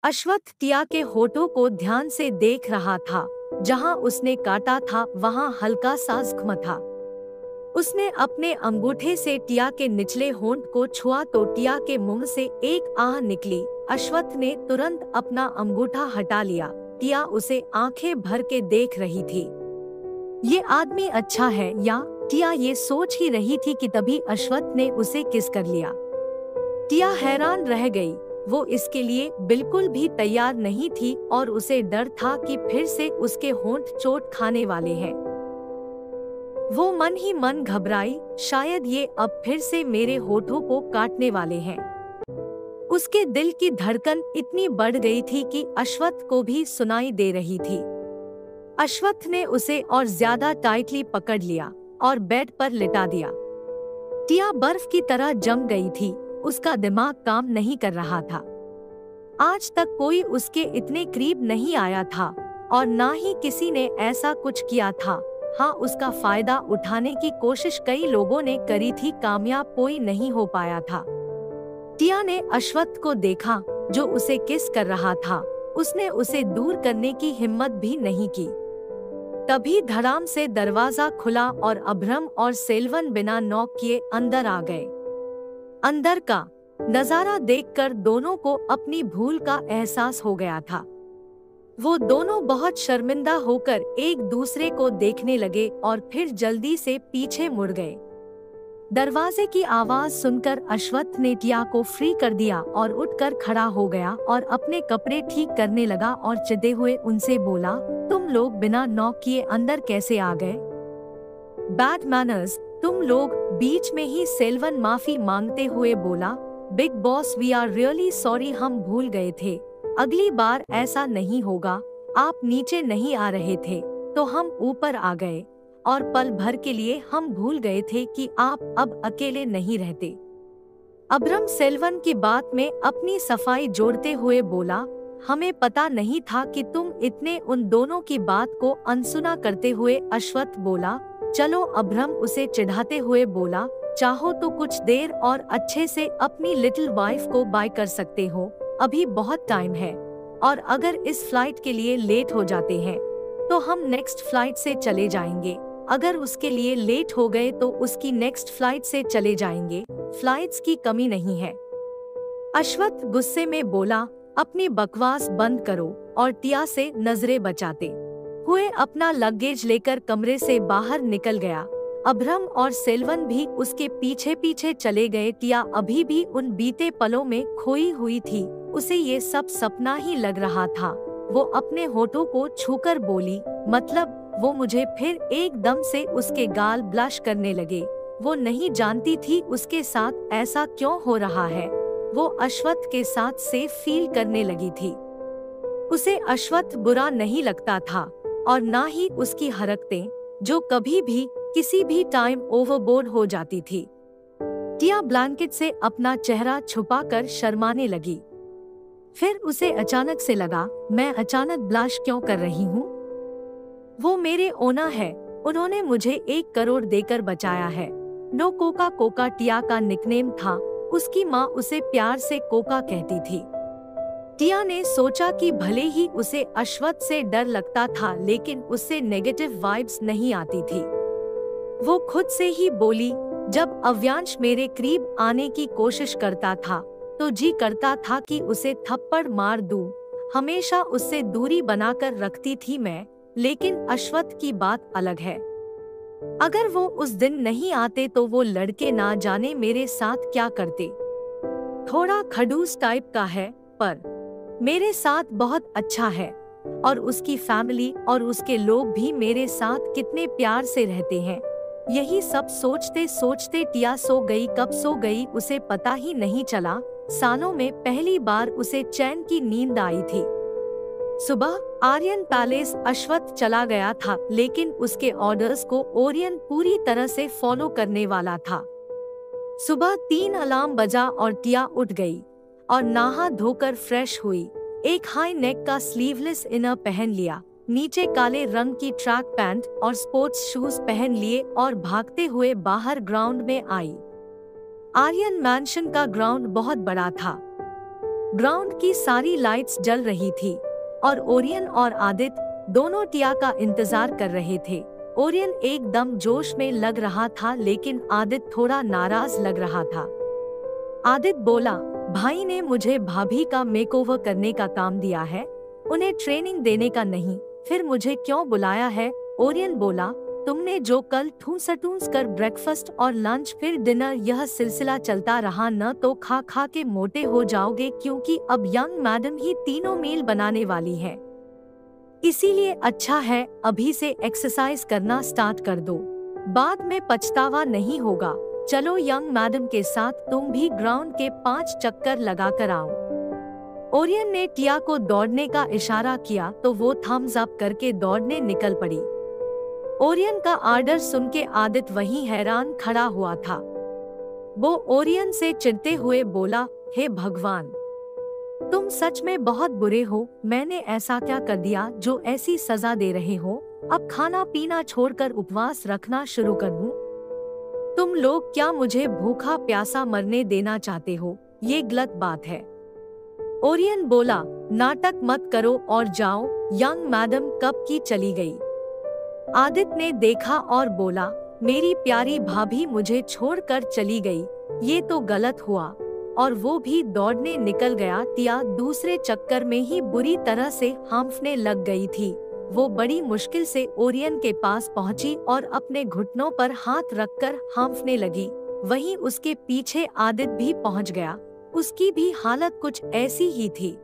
अश्वत्थ टिया के होठों को ध्यान से देख रहा था। जहां उसने काटा था वहां हल्का सा जख्म था। उसने अपने अंगूठे से टिया के निचले होंठ को छुआ तो टिया के मुंह से एक आह निकली। अश्वत्थ ने तुरंत अपना अंगूठा हटा लिया। टिया उसे आंखें भर के देख रही थी। ये आदमी अच्छा है या? टिया ये सोच ही रही थी कि तभी अश्वत्थ ने उसे किस कर लिया। टिया हैरान रह गई। वो इसके लिए बिल्कुल भी तैयार नहीं थी और उसे डर था कि फिर से उसके होंठ चोट खाने वाले हैं। वो मन ही मन घबराई, शायद ये अब फिर से मेरे होठों को काटने वाले हैं। उसके दिल की धड़कन इतनी बढ़ गई थी कि अश्वत्थ को भी सुनाई दे रही थी। अश्वत्थ ने उसे और ज्यादा टाइटली पकड़ लिया और बेड पर लिटा दिया। टिया बर्फ की तरह जम गई थी। उसका दिमाग काम नहीं कर रहा था। आज तक कोई उसके इतने करीब नहीं आया था और ना ही किसी ने ऐसा कुछ किया था। हाँ, उसका फायदा उठाने की कोशिश कई लोगों ने करी थी, कामयाब कोई नहीं हो पाया था। टिया ने अश्वत्थ को देखा जो उसे किस कर रहा था। उसने उसे दूर करने की हिम्मत भी नहीं की। तभी धड़ाम से दरवाजा खुला और अभ्रम और सेल्वन बिना नॉक किए अंदर आ गए। अंदर का नजारा देखकर दोनों को अपनी भूल का एहसास हो गया था। वो दोनों बहुत शर्मिंदा होकर एक दूसरे को देखने लगे और फिर जल्दी से पीछे मुड़ गए। दरवाजे की आवाज सुनकर अश्वत्थ ने टिया को फ्री कर दिया और उठकर खड़ा हो गया और अपने कपड़े ठीक करने लगा और चिढ़े हुए उनसे बोला, तुम लोग बिना नॉक किए अंदर कैसे आ गए? बैड मैनर्स तुम लोग। बीच में ही सेल्वन माफी मांगते हुए बोला, big boss we are really sorry, हम भूल गए थे। अगली बार ऐसा नहीं होगा। आप नीचे नहीं आ रहे थे तो हम ऊपर आ गए और पल भर के लिए हम भूल गए थे कि आप अब अकेले नहीं रहते। अब्रम सेल्वन की बात में अपनी सफाई जोड़ते हुए बोला, हमें पता नहीं था कि तुम इतने। उन दोनों की बात को अनसुना करते हुए अश्वत्थ बोला, चलो। अब्रम उसे चिढ़ाते हुए बोला, चाहो तो कुछ देर और अच्छे से अपनी लिटिल वाइफ को बाय कर सकते हो, अभी बहुत टाइम है। और अगर इस फ्लाइट के लिए लेट हो जाते हैं तो हम नेक्स्ट फ्लाइट से चले जाएंगे। अगर उसके लिए लेट हो गए तो उसकी नेक्स्ट फ्लाइट से चले जाएंगे। फ्लाइट्स की कमी नहीं है। अश्वत्थ गुस्से में बोला, अपनी बकवास बंद करो। और टिया से नजरें बचाते हुए अपना लगेज लेकर कमरे से बाहर निकल गया। अभ्रम और सेल्वन भी उसके पीछे पीछे चले गए। टिया अभी भी उन बीते पलों में खोई हुई थी। उसे ये सब सपना ही लग रहा था। वो अपने होठों को छूकर बोली, मतलब वो मुझे? फिर एकदम से उसके गाल ब्लश करने लगे। वो नहीं जानती थी उसके साथ ऐसा क्यों हो रहा है। वो अश्वत्थ के साथ सेफ फील करने लगी थी। उसे अश्वत्थ बुरा नहीं लगता था और ना ही उसकी हरकतें, जो कभी भी किसी भी टाइम ओवरबोर्ड हो जाती थी। टिया ब्लैंकेट से अपना चेहरा छुपाकर शर्माने लगी। फिर उसे अचानक से लगा, मैं अचानक ब्लश क्यों कर रही हूँ? वो मेरे ओना है। उन्होंने मुझे 1 करोड़ देकर बचाया है। No Coca. कोका टिया का निकनेम था। उसकी माँ उसे प्यार से कोका कहती थी। टिया ने सोचा कि भले ही उसे अश्वत्थ से डर लगता था लेकिन उससे नेगेटिव वाइब्स नहीं आती थी। वो खुद से ही बोली, जब अव्यांश मेरे करीब आने की कोशिश करता था तो जी करता था कि उसे थप्पड़ मार दूं। हमेशा उससे दूरी बनाकर रखती थी मैं, लेकिन अश्वत्थ की बात अलग है। अगर वो उस दिन नहीं आते तो वो लड़के ना जाने मेरे साथ क्या करते। थोड़ा खड़ूस टाइप का है पर मेरे साथ बहुत अच्छा है। और उसकी फैमिली और उसके लोग भी मेरे साथ कितने प्यार से रहते हैं। यही सब सोचते सोचते टिया सो गई। कब सो गई उसे पता ही नहीं चला। सालों में पहली बार उसे चैन की नींद आई थी। सुबह आर्यन पैलेस अश्वत्थ चला गया था लेकिन उसके ऑर्डर्स को ओरियन पूरी तरह से फॉलो करने वाला था। सुबह 3 अलार्म बजा और टिया उठ गई और नहा धोकर फ्रेश हुई। एक हाई नेक का स्लीवलेस इनर पहन लिया, नीचे काले रंग की ट्रैक पैंट और स्पोर्ट्स शूज पहन लिए और भागते हुए बाहर ग्राउंड में आई। आर्यन मैंशन का ग्राउंड बहुत बड़ा था। ग्राउंड की सारी लाइट्स जल रही थी और ओरियन और आदित्य दोनों टिया का इंतजार कर रहे थे। ओरियन एकदम जोश में लग रहा था, लेकिन आदित्य थोड़ा नाराज लग रहा था। आदित्य बोला, भाई ने मुझे भाभी का मेकओवर करने का काम दिया है, उन्हें ट्रेनिंग देने का नहीं, फिर मुझे क्यों बुलाया है? ओरियन बोला, तुमने जो कल ठूस कर ब्रेकफास्ट और लंच फिर डिनर, यह सिलसिला चलता रहा न तो खा खा के मोटे हो जाओगे, क्योंकि अब यंग मैडम ही तीनों मील बनाने वाली है। इसीलिए अच्छा है अभी से एक्सरसाइज करना स्टार्ट कर दो, बाद में पछतावा नहीं होगा। चलो यंग मैडम के साथ तुम भी ग्राउंड के 5 चक्कर लगा कर आओ। ओरियन ने टिया को दौड़ने का इशारा किया तो वो थम्स अप करके दौड़ने निकल पड़ी। ओरियन का आर्डर सुन के आदित्य वहीं हैरान खड़ा हुआ था। वो ओरियन से चिढ़ते हुए बोला, हे भगवान, तुम सच में बहुत बुरे हो, मैंने ऐसा क्या कर दिया जो ऐसी सजा दे रहे हो? अब खाना पीना छोड़कर उपवास रखना शुरू कर दूं? तुम लोग क्या मुझे भूखा प्यासा मरने देना चाहते हो? ये गलत बात है। ओरियन बोला, नाटक मत करो और जाओ, यंग मैडम कब की चली गई। आदित्य ने देखा और बोला, मेरी प्यारी भाभी मुझे छोड़कर चली गई, ये तो गलत हुआ। और वो भी दौड़ने निकल गया। टिया दूसरे चक्कर में ही बुरी तरह से हांफने लग गई थी। वो बड़ी मुश्किल से ओरियन के पास पहुंची और अपने घुटनों पर हाथ रखकर हांफने लगी। वहीं उसके पीछे आदित्य भी पहुंच गया, उसकी भी हालत कुछ ऐसी ही थी।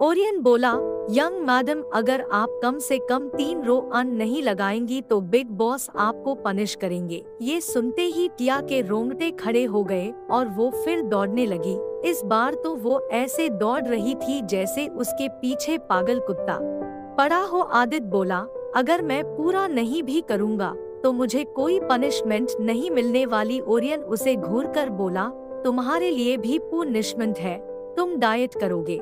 ओरियन बोला, यंग मैडम, अगर आप कम से कम 3 रो अन्न नहीं लगाएंगी तो बिग बॉस आपको पनिश करेंगे। ये सुनते ही टिया के रोंगटे खड़े हो गए और वो फिर दौड़ने लगी। इस बार तो वो ऐसे दौड़ रही थी जैसे उसके पीछे पागल कुत्ता पड़ा हो। आदित्य बोला, अगर मैं पूरा नहीं भी करूँगा तो मुझे कोई पनिशमेंट नहीं मिलने वाली। ओरियन उसे घूरकर बोला, तुम्हारे लिए भी पनिशमेंट है, तुम डाइट करोगे।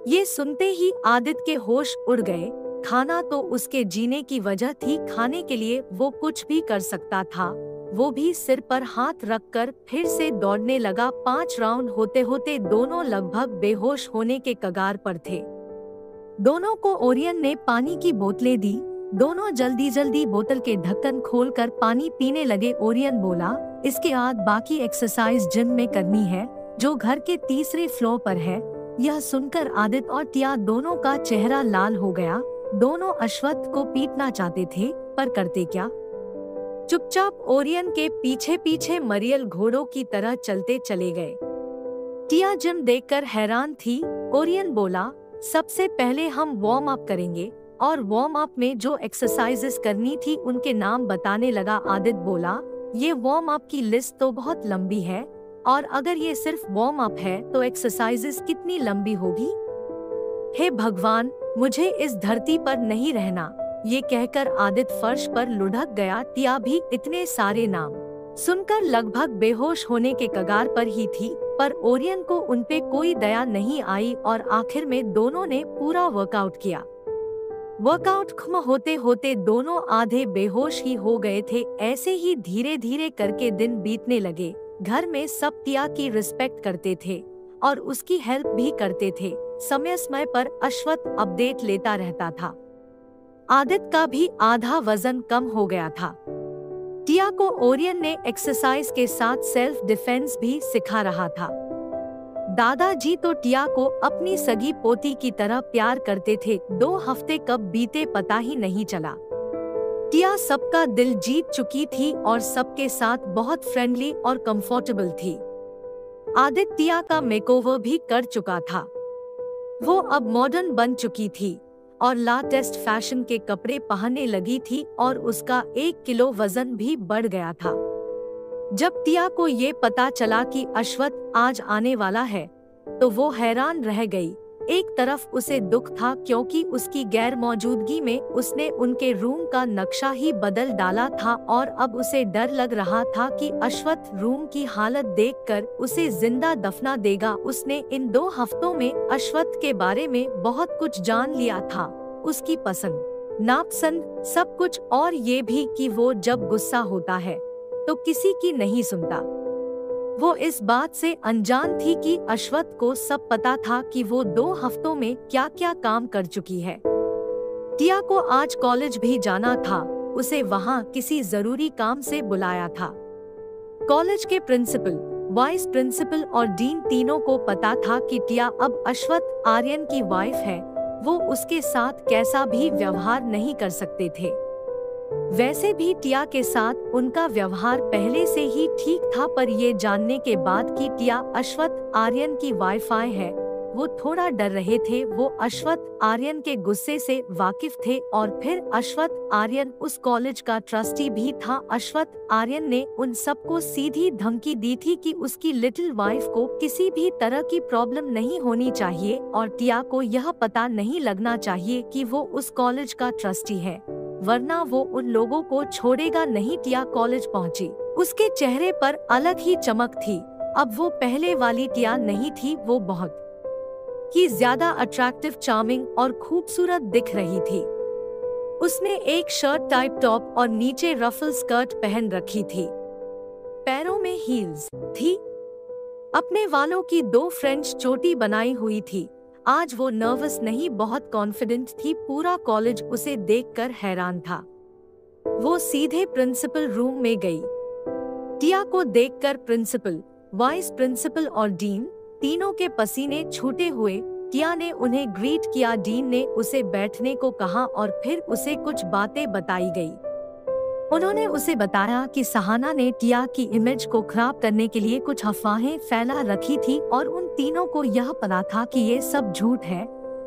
ये सुनते ही आदित्य के होश उड़ गए। खाना तो उसके जीने की वजह थी, खाने के लिए वो कुछ भी कर सकता था। वो भी सिर पर हाथ रखकर फिर से दौड़ने लगा। 5 राउंड होते होते दोनों लगभग बेहोश होने के कगार पर थे। दोनों को ओरियन ने पानी की बोतलें दी। दोनों जल्दी जल्दी बोतल के ढक्कन खोलकर पानी पीने लगे। ओरियन बोला, इसके बाद बाकी एक्सरसाइज जिम में करनी है, जो घर के तीसरे फ्लोर पर है। यह सुनकर आदित्य और टिया दोनों का चेहरा लाल हो गया। दोनों अश्वत्थ को पीटना चाहते थे, पर करते क्या। चुपचाप ओरियन के पीछे पीछे मरियल घोड़ों की तरह चलते चले गए। टिया जिम देखकर हैरान थी। ओरियन बोला, सबसे पहले हम वार्म अप करेंगे, और वार्म अप में जो एक्सरसाइजेस करनी थी उनके नाम बताने लगा। आदित्य बोला, ये वार्म अप की लिस्ट तो बहुत लंबी है, और अगर ये सिर्फ वार्म अप है तो एक्सरसाइजेस कितनी लंबी होगी। हे भगवान, मुझे इस धरती पर नहीं रहना। ये कहकर आदित्य फर्श पर लुढ़क गया। टिया भी इतने सारे नाम सुनकर लगभग बेहोश होने के कगार पर ही थी, पर ओरियन को उनपे कोई दया नहीं आई और आखिर में दोनों ने पूरा वर्कआउट किया। वर्कआउट खत्म होते होते दोनों आधे बेहोश ही हो गए थे। ऐसे ही धीरे धीरे करके दिन बीतने लगे। घर में सब टिया की रिस्पेक्ट करते थे और उसकी हेल्प भी करते थे। समय समय पर अश्वत्थ अपडेट लेता रहता था। आदित्य का भी आधा वजन कम हो गया था। टिया को ओरियन ने एक्सरसाइज के साथ सेल्फ डिफेंस भी सिखा रहा था। दादाजी तो टिया को अपनी सगी पोती की तरह प्यार करते थे। 2 हफ्ते कब बीते पता ही नहीं चला। टिया सबका दिल जीत चुकी थी और सबके साथ बहुत फ्रेंडली और कंफर्टेबल थी। आदित्य टिया का मेकओवर भी कर चुका था। वो अब मॉडर्न बन चुकी थी और लेटेस्ट फैशन के कपड़े पहनने लगी थी और उसका 1 किलो वजन भी बढ़ गया था। जब टिया को ये पता चला कि अश्वत्थ आज आने वाला है तो वो हैरान रह गई। एक तरफ उसे दुख था क्योंकि उसकी गैर मौजूदगी में उसने उनके रूम का नक्शा ही बदल डाला था, और अब उसे डर लग रहा था कि अश्वत्थ रूम की हालत देखकर उसे जिंदा दफना देगा। उसने इन 2 हफ्तों में अश्वत्थ के बारे में बहुत कुछ जान लिया था, उसकी पसंद नापसंद सब कुछ, और ये भी कि वो जब गुस्सा होता है तो किसी की नहीं सुनता। वो इस बात से अनजान थी कि अश्वथ को सब पता था कि वो 2 हफ्तों में क्या क्या काम कर चुकी है। टिया को आज कॉलेज भी जाना था, उसे वहाँ किसी जरूरी काम से बुलाया था। कॉलेज के प्रिंसिपल, वाइस प्रिंसिपल और डीन तीनों को पता था कि टिया अब अश्वथ आर्यन की वाइफ है। वो उसके साथ कैसा भी व्यवहार नहीं कर सकते थे। वैसे भी टिया के साथ उनका व्यवहार पहले से ही ठीक था, पर ये जानने के बाद कि टिया अश्वथ आर्यन की वाइफ है, वो थोड़ा डर रहे थे। वो अश्वथ आर्यन के गुस्से से वाकिफ थे और फिर अश्वथ आर्यन उस कॉलेज का ट्रस्टी भी था। अश्वथ आर्यन ने उन सबको सीधी धमकी दी थी कि उसकी लिटिल वाइफ को किसी भी तरह की प्रॉब्लम नहीं होनी चाहिए और टिया को यह पता नहीं लगना चाहिए कि वो उस कॉलेज का ट्रस्टी है, वरना वो उन लोगों को छोड़ेगा नहीं। टिया कॉलेज पहुंची, उसके चेहरे पर अलग ही चमक थी। अब वो पहले वाली टिया नहीं थी, वो बहुत ही ज्यादा अट्रैक्टिव, चार्मिंग और खूबसूरत दिख रही थी। उसने एक शर्ट टाइप टॉप और नीचे रफल स्कर्ट पहन रखी थी, पैरों में हील्स थी, अपने वालों की 2 फ्रेंच चोटी बनाई हुई थी। आज वो नर्वस नहीं, बहुत कॉन्फिडेंट थी। पूरा कॉलेज उसे देखकर हैरान था। वो सीधे प्रिंसिपल रूम में गई। टिया को देखकर प्रिंसिपल, वाइस प्रिंसिपल और डीन तीनों के पसीने छूटे हुए। टिया ने उन्हें ग्रीट किया, डीन ने उसे बैठने को कहा और फिर उसे कुछ बातें बताई गई। उन्होंने उसे बताया कि सहाना ने टिया की इमेज को खराब करने के लिए कुछ अफवाहें फैला रखी थी और उन तीनों को यह पता था कि ये सब झूठ है।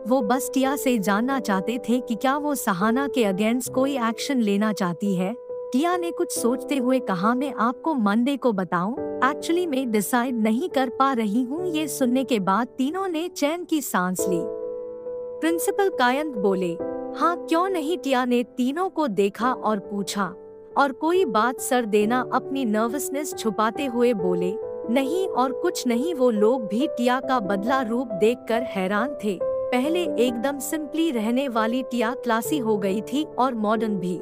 वो बस टिया से जानना चाहते थे कि क्या वो सहाना के अगेंस्ट कोई एक्शन लेना चाहती है। टिया ने कुछ सोचते हुए कहा, मैं आपको मंडे को बताऊं, एक्चुअली मैं डिसाइड नहीं कर पा रही हूँ। ये सुनने के बाद तीनों ने चैन की सांस ली। प्रिंसिपल कायंत बोले, हाँ क्यों नहीं। टिया ने तीनों को देखा और पूछा, और कोई बात सर? देना अपनी नर्वसनेस छुपाते हुए बोले, नहीं और कुछ नहीं। वो लोग भी टिया का बदला रूप देखकर हैरान थे। पहले एकदम सिंपली रहने वाली टिया क्लासी हो गई थी और मॉडर्न भी।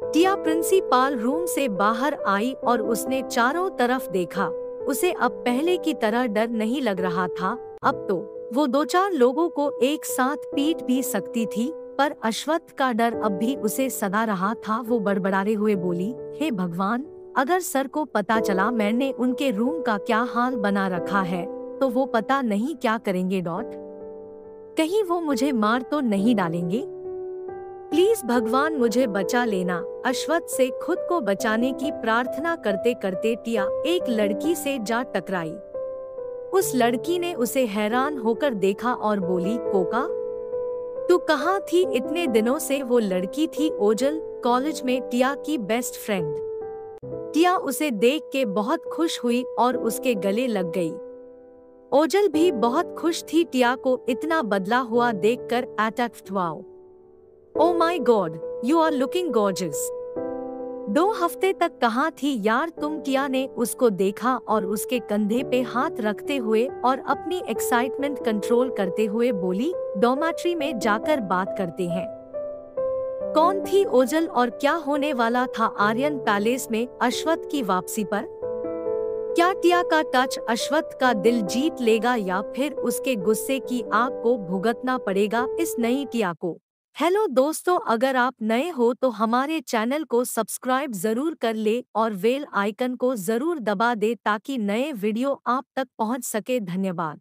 टिया प्रिंसिपल रूम से बाहर आई और उसने चारों तरफ देखा। उसे अब पहले की तरह डर नहीं लग रहा था। अब तो वो 2-4 लोगों को एक साथ पीट भी सकती थी, पर अश्वथ का डर अब भी उसे सता रहा था। वो बड़बड़ाते हुए बोली, हे भगवान, अगर सर को पता चला मैंने उनके रूम का क्या हाल बना रखा है तो वो पता नहीं क्या करेंगे। कहीं वो मुझे मार तो नहीं डालेंगे? प्लीज भगवान मुझे बचा लेना। अश्वथ से खुद को बचाने की प्रार्थना करते करते टिया एक लड़की से जा टकराई। उस लड़की ने उसे हैरान होकर देखा और बोली, कोका तू कहाँ थी इतने दिनों से? वो लड़की थी ओजल, कॉलेज में टिया की बेस्ट फ्रेंड। टिया उसे देख के बहुत खुश हुई और उसके गले लग गई। ओजल भी बहुत खुश थी टिया को इतना बदला हुआ देखकर। अटैक्ट, wow, oh my god, you are looking gorgeous. 2 हफ्ते तक कहाँ थी यार तुम? टिया ने उसको देखा और उसके कंधे पे हाथ रखते हुए और अपनी एक्साइटमेंट कंट्रोल करते हुए बोली, डॉर्मेट्री में जाकर बात करते हैं। कौन थी ओजल और क्या होने वाला था आर्यन पैलेस में अश्वथ की वापसी पर? क्या टिया का टच अश्वथ का दिल जीत लेगा या फिर उसके गुस्से की आग को भुगतना पड़ेगा इस नई टिया को? हेलो दोस्तों, अगर आप नए हो तो हमारे चैनल को सब्सक्राइब जरूर कर ले और बेल आइकन को जरूर दबा दे ताकि नए वीडियो आप तक पहुंच सके। धन्यवाद।